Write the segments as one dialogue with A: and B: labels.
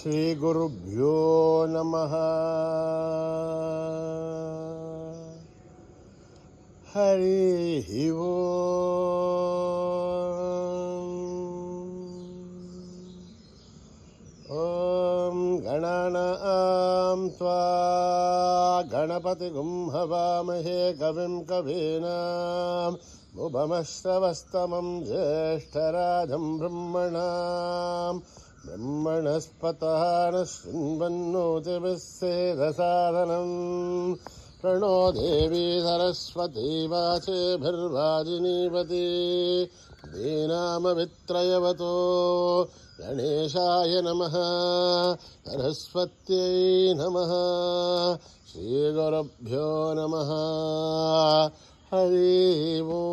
A: श्रीगुरुभ्यो नमः। हरिः ओम्। गणानां त्वा गणपतिगुं हवामहे कविं कवीनाम् उपमश्रवस्तमं ज्येष्ठराजं ब्रह्मणस्पतः न शृण्वन्नोतिभिस्सेदसादनम्। प्रणो देवी सरस्वती वाचेभिर्वाजिनीवती। दीनामवित्रयवतो गणेशाय नमः, सरस्वत्यै नमः। श्रीगुरुभ्यो नमः। हरिः ओम्।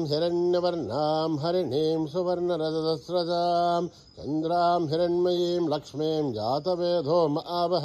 A: हिरण्यवर्णां हरिणीं सुवर्णरजतस्रजां चन्द्रां हिरण्मयीं लक्ष्मीं जातवेदो महावह।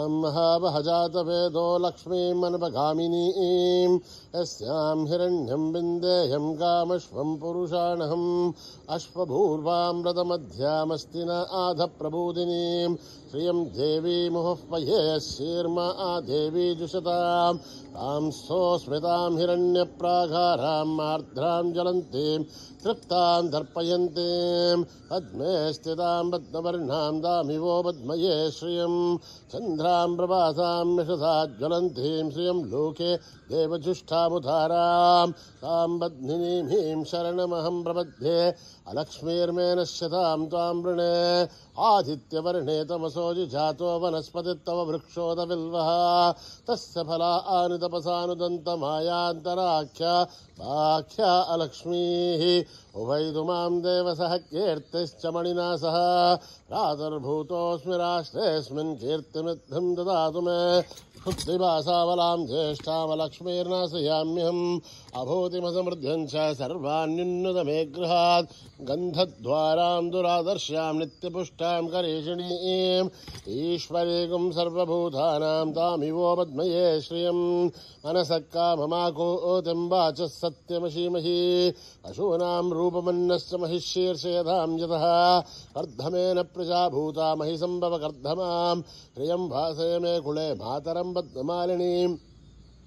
A: महावह जातवेदो लक्ष्मीं अनपगामिनीं। यस्यां हिरण्यं विन्देयं कामश्वं पुरुषाणहम्। अश्वभूर्वां व्रतमध्यामस्ति न आध प्रबोधिनीं। श्रियं देवी मुहुःपये शीर्मा देवी जुषतां। तां सोऽस्मितां हिरण्यप्राकारां आर्द्रां ज्वलन्तीं तृप्तां दर्पयन्तीं। पद्मे स्थितां पद्मवर्णां दामिवो पद्मये श्रियं। चन्द्रां प्रभासां मिषसा ज्वलन्तीं श्रियं लोके देवजुष्ठामुधारां। तां पद्मिनीं शरणमहं प्रपद्ये। अलक्ष्मीर्मे नश्यतां त्वां वृणे। आदित्यवर्णे तमसो जिजातो वनस्पतिस्तव वृक्षोदविल्वः। तस्य फलानि तपसानुदन्तमायान्तराख्या वाख्या अलक्ष्मीः। उभयतुमां देवसः कीर्तिश्च मणिना सह। प्रातर्भूतोऽस्मि राष्ट्रेऽस्मिन् कीर्तिमिद्धं ददातु मे। क्षुद्धिभासावलां ज्येष्ठामलक्ष्मीर्नाशयाम्यहम्। अभूतिमसमृद्ध्यं च सर्वान्युन्नतमे गृहात्। गन्धद्वारां दुरादर्श्यां नित्यपुष्टां करीषिणीं। ईश्वरीगुं सर्वभूतानां तामिवो पद्मये श्रियम्। मनसक्काममाकोतिं वाचः सत्यमशीमहि। पशूनां रूपमन्नस्य महिषीर्षयधां यतः। कर्धमेन प्रजा भूता महि सम्भव कर्धमां। प्रियं भासय मे कुले मातरं पद्ममालिनीम्।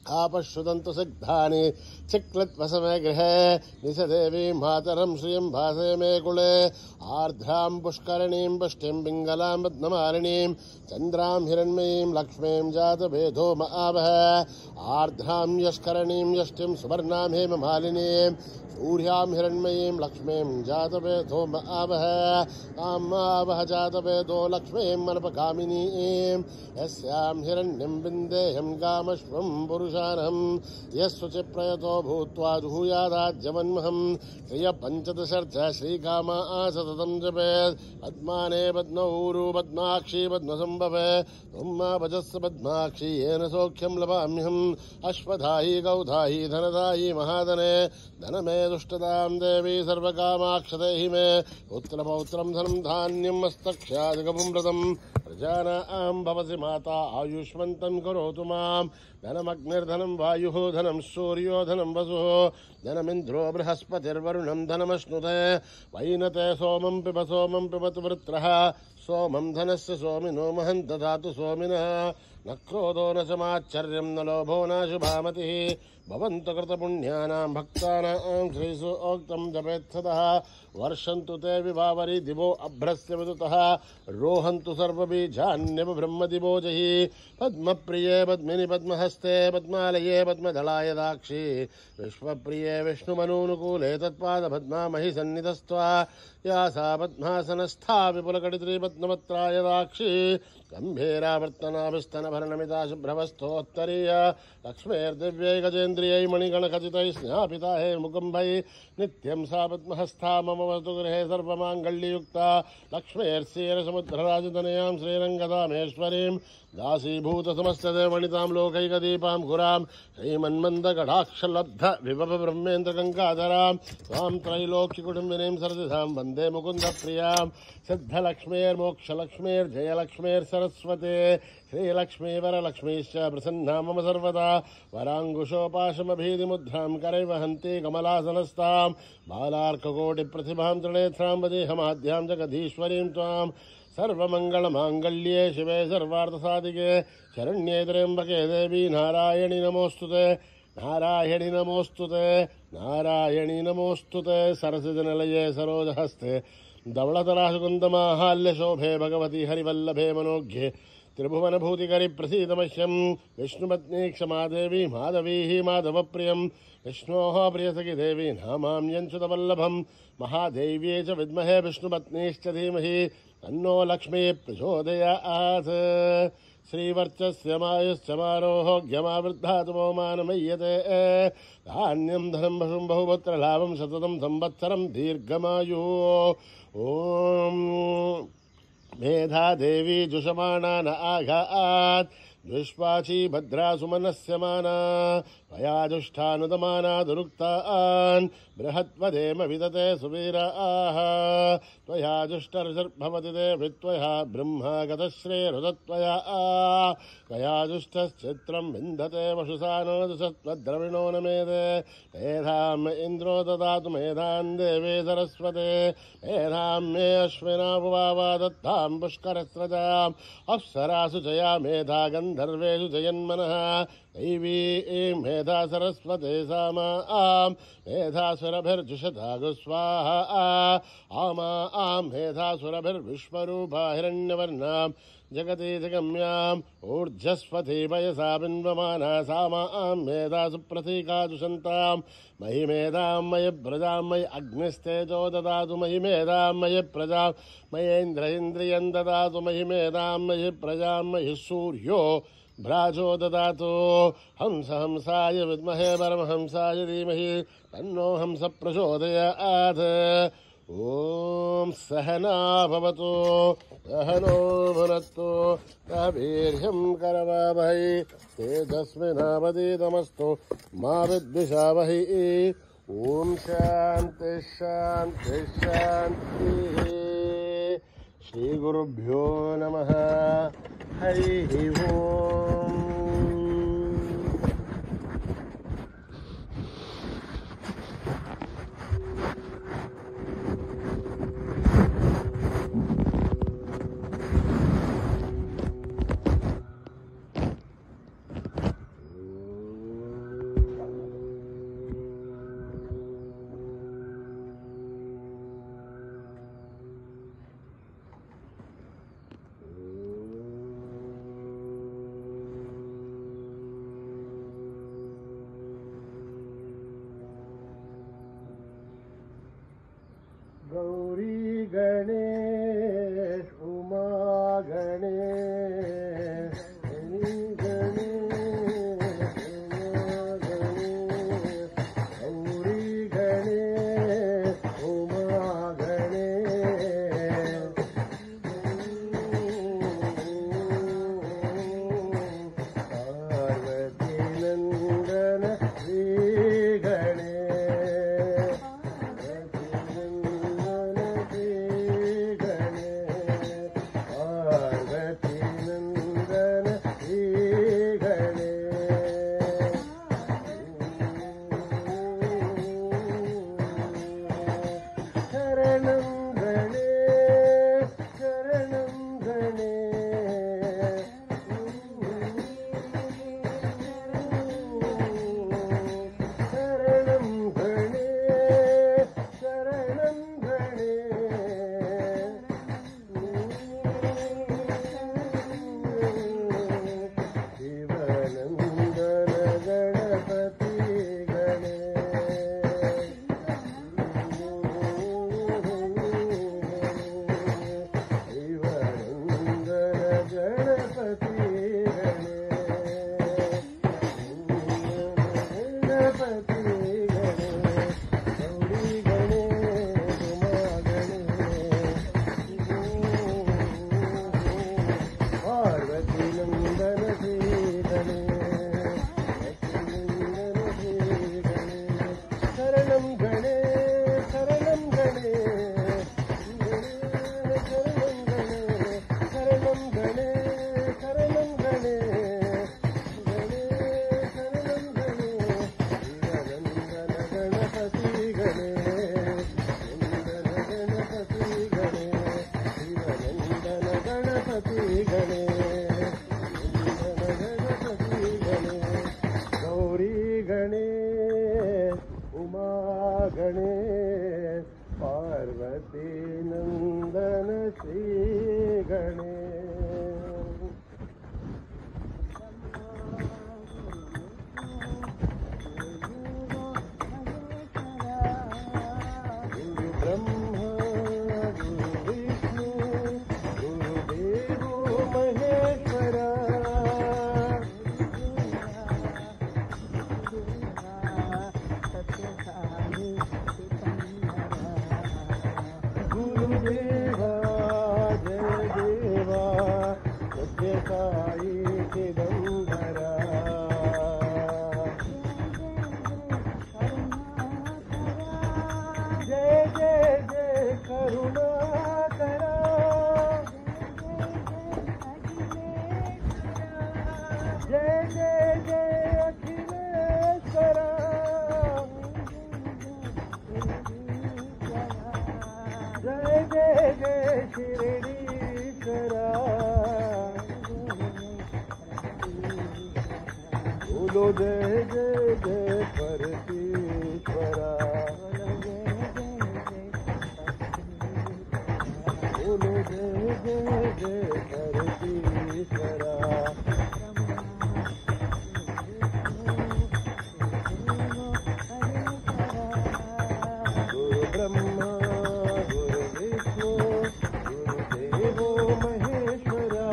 A: आपश्रुतन्तु सिग्धानि चिक्लत्वसमे गृहे। निशदेवीं मातरं श्रियं भासय मे कुले। आर्द्रां पुष्करणीं पुष्टिं पिङ्गलां पद्ममालिनीं। चन्द्रां हिरण्मयीं लक्ष्मीं जातवेदो महावह। आर्द्रां यष्करणीं यष्टिं सुवर्णां हेममालिनीं। सूर्यां हिरण्मयीं लक्ष्मीं जातवेदो महावह। तां महावह जातवेदो लक्ष्मीं अनपगामिनीं। यस्यां हिरण्यं विन्देयं कामश्वं पुरुषाणहम्। यस्वचिप्रयतो भूत्वा जुहूयादाज्यवन्महम्। श्रियपञ्चदशर्थ श्रीकामा सततं जपेत्। पद्माने पद्मऊरु पद्माक्षी पद्मसम्भवे। तुम्मा भजस्स पद्माक्षी येन सौख्यं लभाम्यहम्। अश्वधायी गौधायी धनदायी महाधने। धनमे दुष्टतां देवी सर्वकामाक्षतेहि मे। पुत्रपौत्रं धनं धान्यं मस्तक्ष्यादिकपुंव्रतम्। प्रजानां भवसि माता आयुष्मन्तं करोतु माम्। धनमग्निर्धनं वायुः धनं सूर्यो धनं वसुः। धनमिन्द्रो बृहस्पतिर्वरुणं धनमश्नुते। वैनते सोमं पिबतु वृत्रः। सोमं धनस्य सोमिनो महं ददातु सोमिनः। न क्रोधो न समाच्छर्यं न लोभो न शुभामतिः। भवन्तु कृतपुण्यानां भक्तानां श्रीसु ओक्तं जपेत्सदः। वर्षन्तु ते विभावरी दिवो अभ्रस्य विदुतः। रोहन्तु सर्वबीजान्यव ब्रह्मदिवो जहि। पद्मप्रिये पद्मिनि पद्महस्ते पद्मालये पद्मदलाय दाक्षी। विश्वप्रिये विष्णुमनूनुकूले तत्पादपद्मामहि सन्निधस्त्वा। या सा पद्मासनस्था विपुलकटित्री पद्मपत्राय दाक्षी। गम्भीरावर्तनाभिस्तनभरणमिता शुभ्रवस्तोत्तरीय। लक्ष्मीर्दिव्यै गजेन्द्रियै मणिगणखचितैः स्नापिता हे मुकुम्भैः। नित्यं सा पद्महस्था मम वस्तु गृहे सर्वमाङ्गल्ययुक्ता। लक्ष्मीर्षीरसमुद्रराजतनयां श्रीरङ्गदामेश्वरीं। दासीभूतसमस्तदेवणितां लोकैकदीपां गुरां। श्रीमन्मन्दकटाक्षलब्ध विभव ब्रह्मेन्द्रगङ्गाधरां। स्वां त्रैलोक्यकुटुम्बिनीं सरसिधां वन्दे मुकुन्दप्रियां। सिद्धलक्ष्मीर्मोक्षलक्ष्मीर्जयलक्ष्मीर्सर सरस्वते श्रीलक्ष्मी वरलक्ष्मीश्च प्रसन्ना मम सर्वदा वराङ्कुशोपाशमभीतिमुद्रां करैः वहन्ति कमलासनस्तां बालार्ककोटिप्रतिभां त्रिनेत्रां वदेहमाद्यां जगदीश्वरीं त्वां सर्वमङ्गलमाङ्गल्ये शिवे सर्वार्थसाधिके शरण्ये त्र्यम्बके देवी नारायणि नमोऽस्तुते नारायणि नमोऽस्तुते नारायणि नमोऽस्तुते सरसिजनिलये सरोजहस्ते धवळतरासुकुन्दमाहाल्यशोभे भगवती हरिवल्लभे मनोज्ञे त्रिभुवनभूतिकरि प्रसीदमह्यं विष्णुपत्नी क्षमादेवी माधवीः माधवप्रियं विष्णोः प्रियसखि देवी नामाम्यञ्च्युतवल्लभं महादेव्ये च विद्महे विष्णुपत्नीश्च धीमहि तन्नो लक्ष्मी प्रचोदयात् श्रीवर्चस्य मायुश्चमारोहोग्यमावृद्धातुमो मानमय्यते धान्यं धनं पशुं बहुपुत्रलाभं शततं संवत्सरं दीर्घमायुः ॐ मेधा देवी जुषमाणा न आघात् दुष्पाची भद्रा सुमनस्य माना वयाजुष्ठानुदमाना दुरुक्तान् बृहत्वदेम विदते सुवीराः त्वया जुष्टर्षर्भवति ते वित्वया ब्रह्मा गतश्रेरुदत्वया त्वया जुष्टश्चित्रं विन्दते वशुसानो दुषत्वद्रविणो न मेदे मेधाम् इन्द्रो ददातु मेधान् देवे सरस्वते मेधां मे अश्विनापुवावा दत्तां पुष्करस्रजाम् अप्सरासु जया मेधा गन्धर्वेषु जयन्मनः दैवी मेधा सरस्वते सामा आम् मेधासुरभिर्जुषता स्वाहा आमा आम् मेधासुरभिर्विश्वरूपा हिरण्यवर्णां जगति जगम्याम् ऊर्जस्वती पयसा बिन्वमाना सामा आम् मेधासु प्रतीका दुषन्ताम् मयि मेधां मयि प्रजां मयि अग्निस्तेजो ददातु मयि मेधां मयि प्रजां मयेन्द्र इन्द्रियं ददातु मयि मेधां मयि प्रजां मयि सूर्यो भ्राजो ददातु हंस हंसाय विद्महे परमहंसाय धीमहि तन्नो हंस प्रचोदयात् ॐ सहना भवतु सहनो भुनक्तु सह वीर्यं करवावहै तेजस्विनावधीतमस्तु मा विद्विषावहै ॐ शान्ति शान्ति शान्तिः श्रीगुरुभ्यो नमः हरिः ओम् गौरी गणेश उमा गणेश गौरी गणेश उमा गणेश पार्वती नंदन श्री गणेश ते नंदन श्री गणेश गुरु ब्रह्मा गुरु विष्णु गुरुदेव महेश्वरा गुरुदेवा जय देवा सत्य साई चिदंबरा जय जय जय करुणाकरा जय जय जय अखिलेश्वरा जय जय जय शिरडीश्वरा बोलो जय जय जय परमेश्वरा बोलो जय जय जय परमेश्वरा गुरु ब्रह्मा गुरु विष्णु गुरुदेव महेश्वरा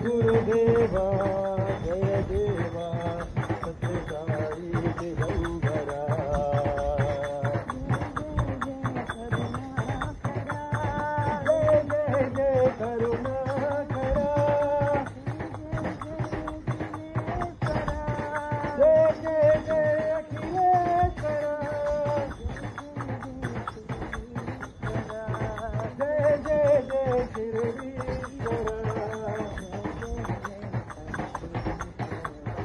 A: गुरुदेवा जय देवा सत्य साई दिगंबरा जय जय जय करुणाकरा जय जय जय अखिलेश्वरा जय जय जय शिरडीश्वरा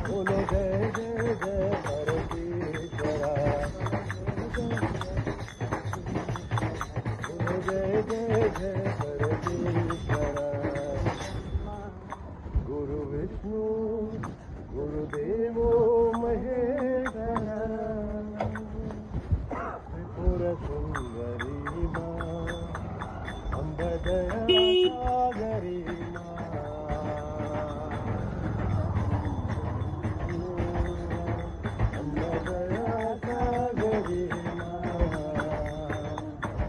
A: बोलो जय जय जय परमेश्वरा बोलो जय जय जय परमेश्वरा गुरु विष्णु गुरुदेव महेश्वरा त्रिपुर सुंदरी माँ अम्ब दया सागरी माँ अम्ब दया सागरी माँ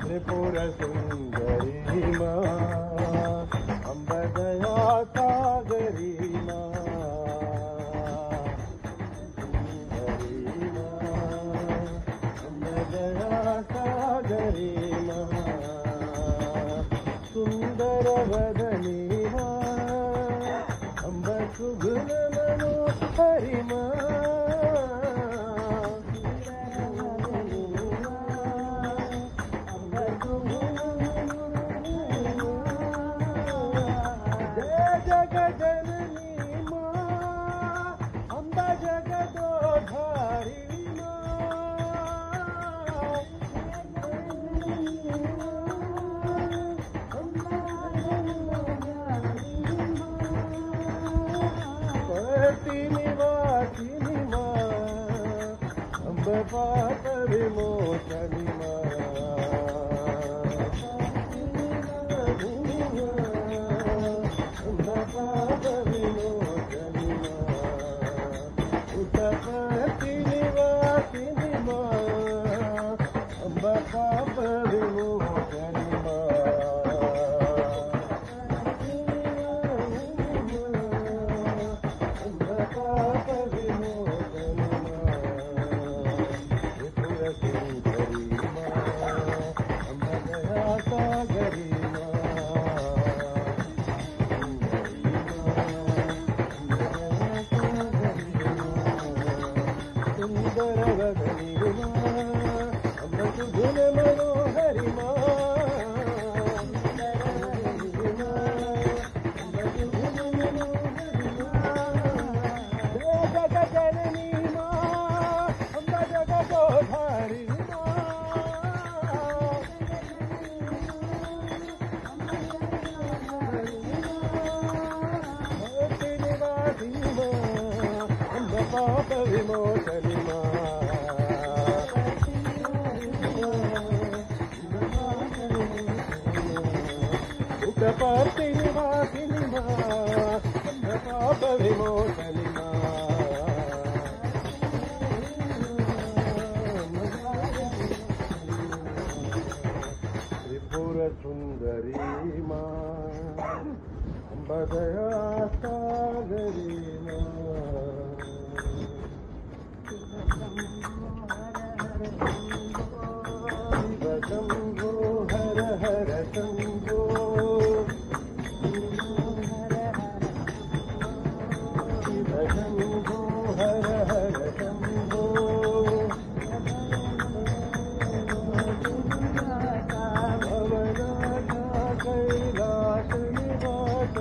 A: त्रिपुर सुंदरी माँ अम्ब दया सागरी माँ सुंदर वदनी माँ अम्ब सुगुण मनो हरि माँ जय जगजननी माँ अम्ब जगदोधारी निवासिनी माँ अम्ब पाप विमोचनी माँ अम्ब पाप विमोचनी माँ उत्तपति निवासिनी माँ अम्ब पाप विमोचनी माँ విమోచని మా సుఖపర్తి నివాసిని మా పాప విమోచని మా త్రిపుర సుందరీ మా అంబదయా సాగరీ మా శివ శంభో హర హర శంభో శివ శంభో హర హర శంభో కైలాస నివాస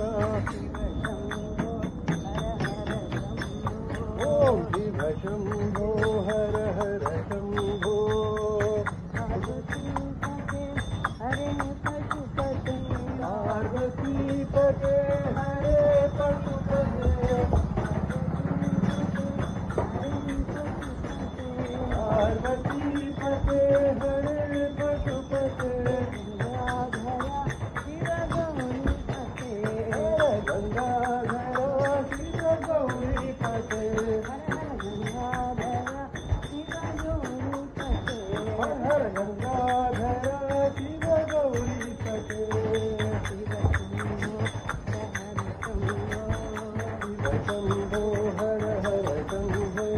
A: ఓం శివ శంభో హర హర శంభో పార్వతీపతే హరే పశుపతే పార్వతీపతే హరే పశుపతే గంగాధర శివ గౌరీపతే హర గంగాధర శివ గౌరీపతే శంభో హర హర శంభో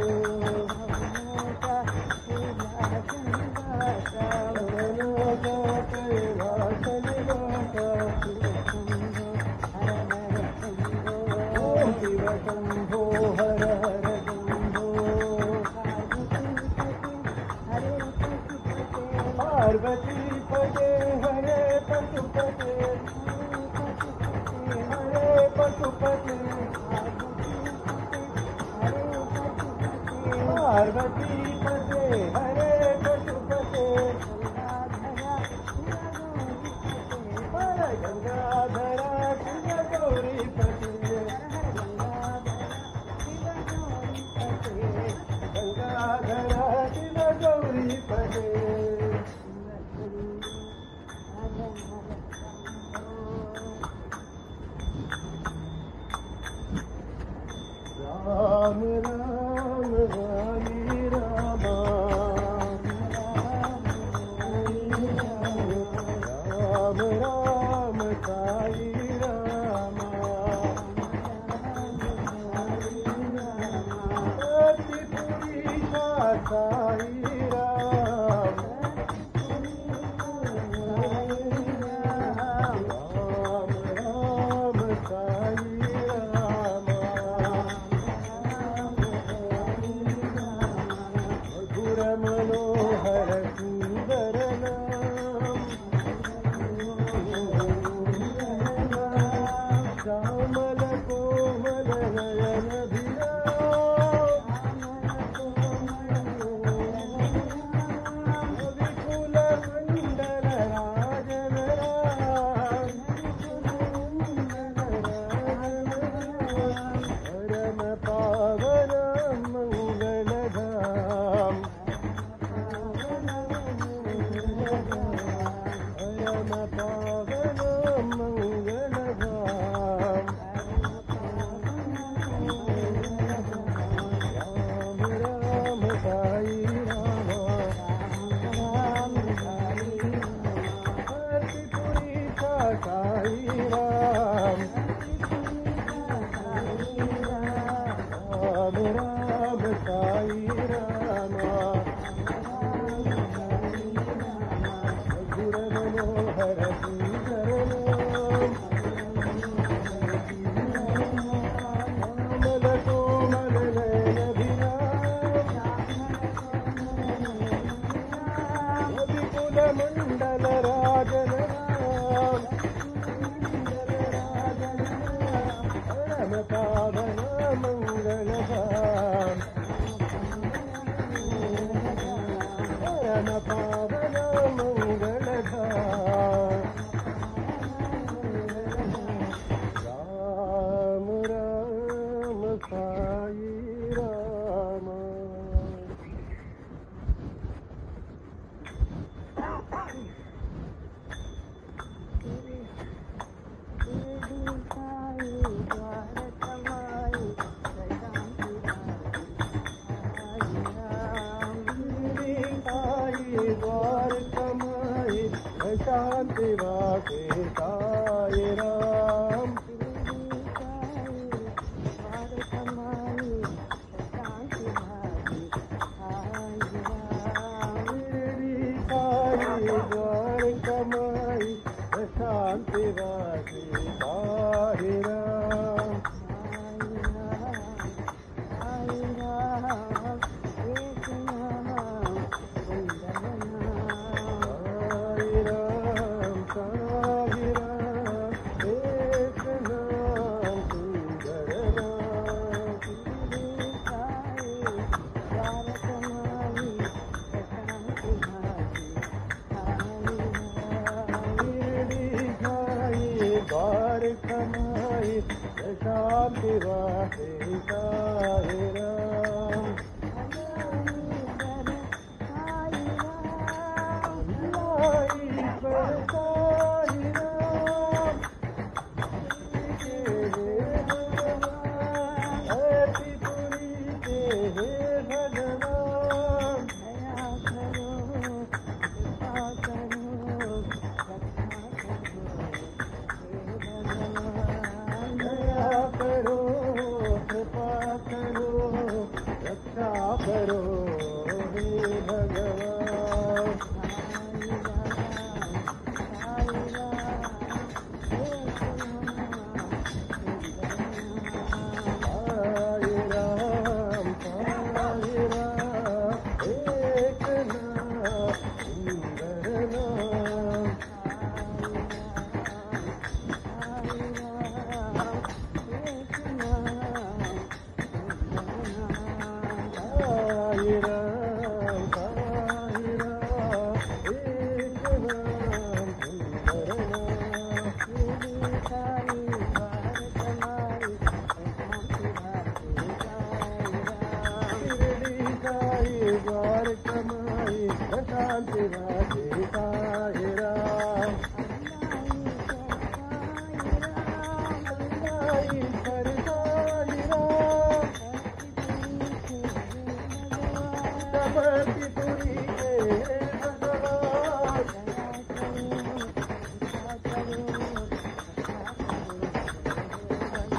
A: కైలాస నివాస శివ శంభో హర హర శంభో పార్వతీపతే హరే పశుపతే హరే పశుపతే పార్వతీపతే హరే పశుపతే హర గంగాధర శివ గౌరీపతే గంగాధర శివ గౌరీపతే రామ రామ హరి రామ రామ రామ సాయి రామ త్రిపురీశ సాయి రామ రామ రామ సాయి రామ शांति वाहे साई राम ईश्वर साई राम त्रिपुरी के हे भगवान दया करो कृपा करो रक्षा करो हे भगवान साई राम एक नाम सुंदर नाम साई राम एक नाम सुंदर नाम शिरडी साई द्वार कमाई शांति वाहे साई राम ईश्वर साई राम समस्तीपुरी के भगवान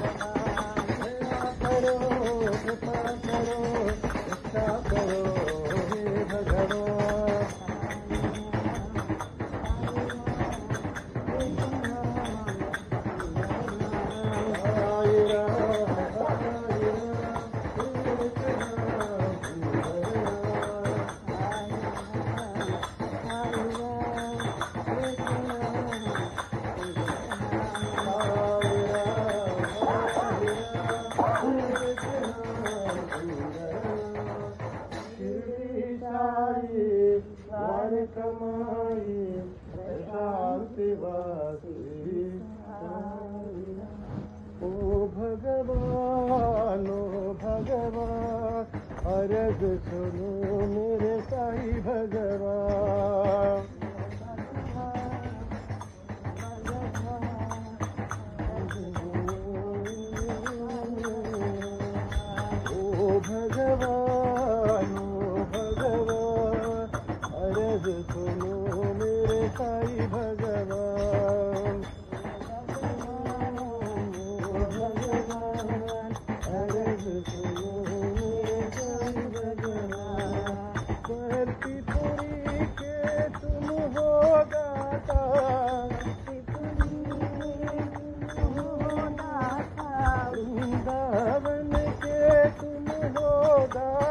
A: दया करो कृपा करो रक्षा करो हे भगवान साई राम एक नाम सुंदर शिरडी साई द्वार कमाई शांति वासी ओ भगवान अर्घ सुनो मेरे साई भगवान ओ भगवान अर्घ सुनो मेरे साई भगवान अर्घ सुनो मेरे साई भगवान त्रिपुरी के तुम हो दाता वृंदावन के तुम हो दाता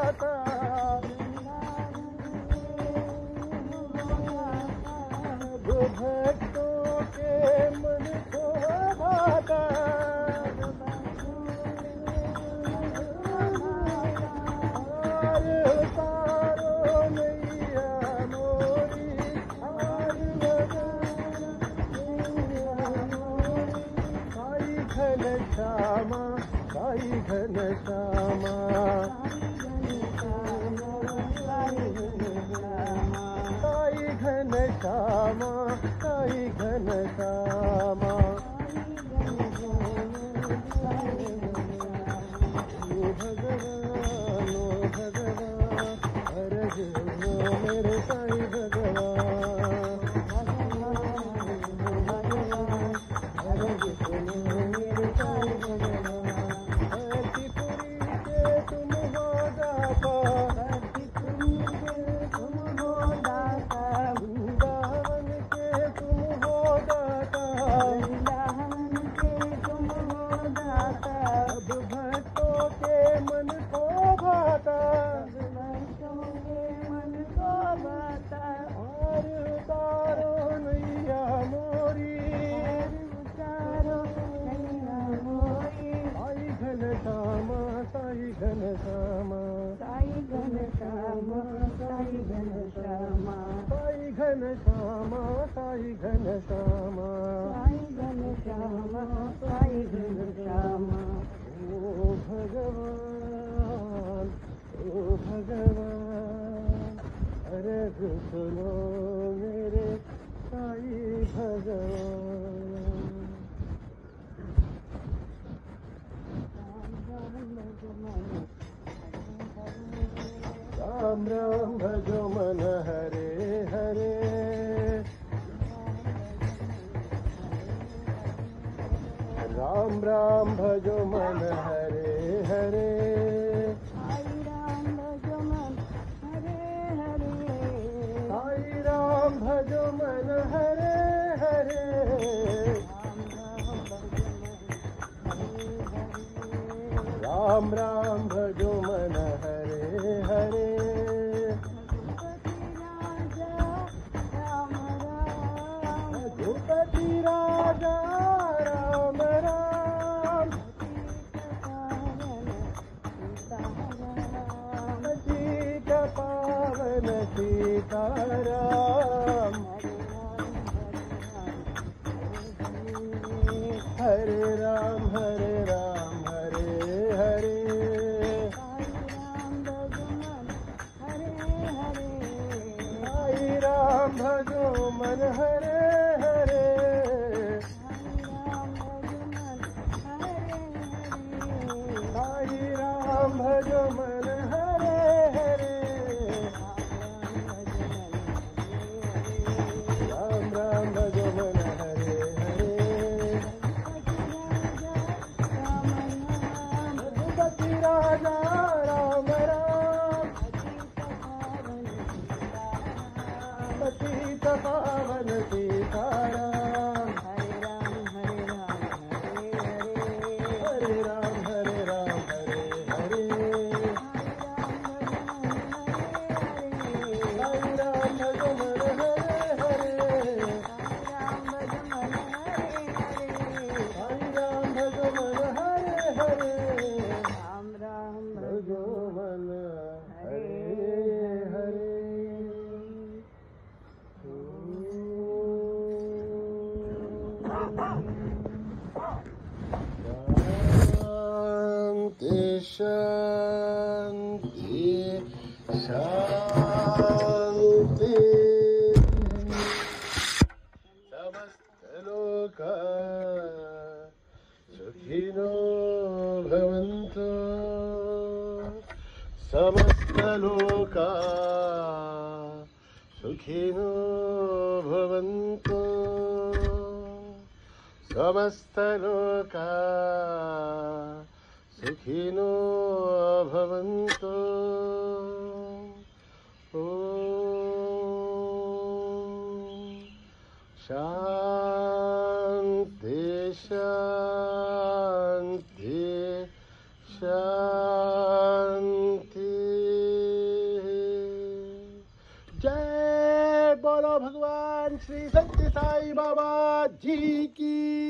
B: साई घनश्याम साई घनश्याम
A: साई घनश्याम साई घनश्याम
B: साई घनश्याम साई घनश्याम
A: ओ भगवान ओ भगवान अर्घ सुनो मेरे साई भगवान राम राम भजो मन हरे हरे राम राम भजो मन हरे हरे
B: साई राम भजो मन हरे हरे
A: साई राम भजो मन हरे हरे राम राम भजो मन हरे हरे रघुपति राजा राम राम पतित पावन सीताराम हरे राम हरे राम हरे हरे साई राम भजो मन हरे हरे साई राम भजो मन हरे हरे राम राम भजो मन हरे हरे रघुपति राजा राम राम पतित पावन सीताराम हरे राम हरे राम हरे हरे साई राम भजो मन हरे हरे साई राम भजो मन हरे हरे भजो मन हरे हरे शांति शांति शांति समस्त लोक सुखिनो भवन्तु समस्त लोक सुखिनो भवन्तु समस्त लोक सुखिनो भवन्तु ॐ शान्ति शान्ति शान्ति जय बोलो भगवान श्री सत्य साई बाबा जी की